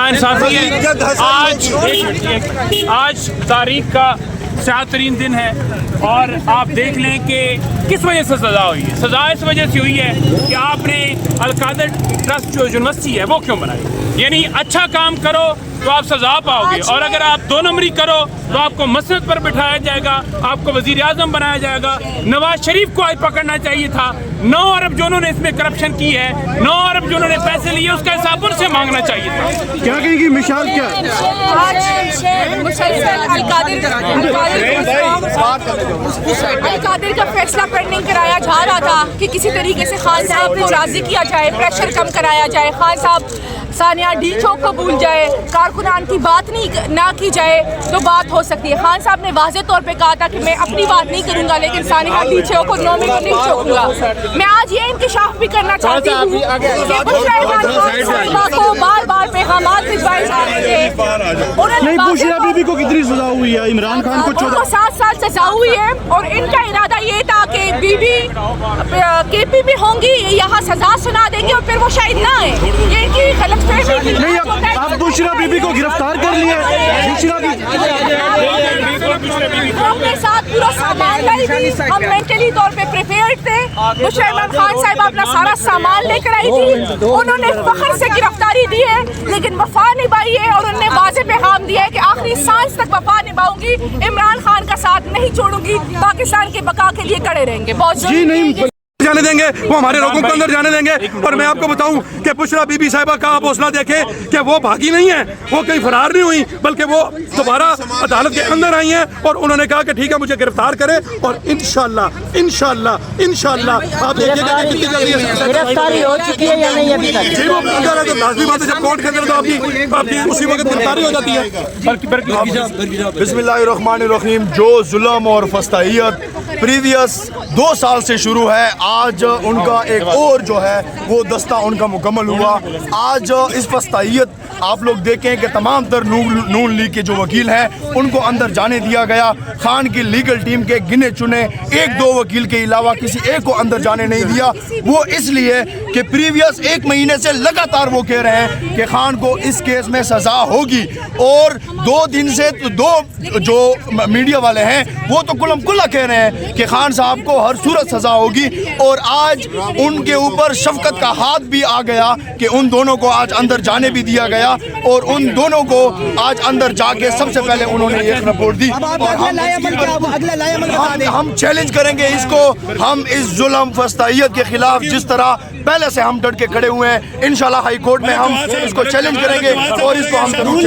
नाइंसाफी है। आज तारीख का सात तरीन दिन है और आप देख लें कि किस वजह से सज़ा हुई है। सज़ा इस वजह से हुई है कि आपने अल-कादर ट्रस्ट जो यूनिवर्सिटी है वो क्यों बनाई। यानी अच्छा काम करो तो आप सज़ा पाओगे, और अगर आप दो नंबरी करो तो आपको मसनद पर बिठाया जाएगा, आपको वज़ीर आज़म बनाया जाएगा। नवाज शरीफ को आज पकड़ना चाहिए था। 9 अरब जो उन्होंने इसमें करप्शन की है, 9 अरब जो उन्होंने पैसे लिए, उसका हिसाब उनसे मांगना चाहिए था। क्या कहेगी मिसाल क्या अल-कादिर का फैसला पेंडिंग कराया जा रहा था कि किसी तरीके से खान साहब को राजी किया जाए, प्रेशर कम कराया जाए, खान साहब सानिया ढींचों को भूल जाए, कारकुनान की बात ना की जाए तो बात हो सकती है। खान साहब ने वाज़े तौर पे कहा था कि मैं अपनी बात नहीं करूंगा लेकिन सानिया ढींचों को नोमी को नहीं छोड़ूंगा। मैं आज ये इंकशाफ भी करना चाहती हूँ कि बुशरा इमरान को बार बार पैगामात भिजवाए जा रहे थे। नहीं, बुशरा बीबी को कितनी सजा हुई है? इमरान खान को 7 साल सजा हुई है और इनका इरादा ये था कि बीबी केपी में होंगी, यहाँ सजा सुना देंगे और फिर वो शायद ना आए। ये इनकी गलत फहमी थी। नहीं, अब बुशरा बीबी को गिरफ्तार कर लिया। बुशरा अपने साथ पूरा सामान लाई थी, हम मेंटली तौर पे प्रिपेयर्ड थे। बुशरा इमरान खान साहब अपना सारा सामान लेकर आई थी। उन्होंने फख्र से गिरफ्तारी दी है लेकिन वफा निभाई है और उन्होंने वाज़े पैगाम दिया है कि आखिरी सांस तक वफा निभाऊंगी, इमरान खान का साथ नहीं छोड़ूंगी, पाकिस्तान के बका के लिए खड़े रहेंगे। बहुत जी नहीं जाने देंगे, वो हमारे लोगों को अंदर जाने देंगे। और मैं आपको बताऊं कि बुशरा बीबी साहिबा का आप हौसला देखें कि वो भागी नहीं है, वो कहीं फरार नहीं हुई, बल्कि वो दोबारा अदालत के अंदर आई हैं और उन्होंने कहा कि ठीक है मुझे गिरफ्तार करें और इंशाल्लाह इंशाल्लाह इंशाल्लाह आप देखिएगा कितनी जल्दी गिरफ्तारी हो चुकी है या नहीं अभी तक? जी वो तो लाजमी बात है, जब कोर्ट के अंदर तो आपकी उसी वक्त गिरफ्तारी हो जाती है। बिस्मिल्लाहिर्रहमानिर्रहीम। जो जुल्म और फस्ताहियत प्रीवियस 2 साल से शुरू है, आज उनका एक और जो है वो दस्ता उनका मुकम्मल हुआ। आज इस फस्ताहियत आप लोग देखें कि तमाम तर नून लीग के जो वकील हैं उनको अंदर जाने दिया गया। खान की लीगल टीम के गिने चुने 1-2 वकील के अलावा किसी एक को अंदर जाने नहीं दिया। वो इसलिए कि प्रीवियस 1 महीने से लगातार वो कह रहे हैं कि खान को इस केस में सज़ा होगी, और 2 दिन से तो 2 जो मीडिया वाले हैं वो तो कुल्लम कुल्ला कह रहे हैं कि खान साहब को हर सूरत सज़ा होगी। और आज उनके ऊपर शफकत का हाथ भी आ गया कि उन दोनों को आज अंदर जाने भी दिया गया और उन दोनों को आज अंदर जाके सबसे पहले उन्होंने एक रिपोर्ट दी। और हम चैलेंज करेंगे इसको, हम इस जुल्म फस्ताहियत के खिलाफ जिस तरह पहले से हम डट के खड़े हुए हैं, इंशाल्लाह हाई कोर्ट में हम इसको चैलेंज करेंगे और इसको हम जरूर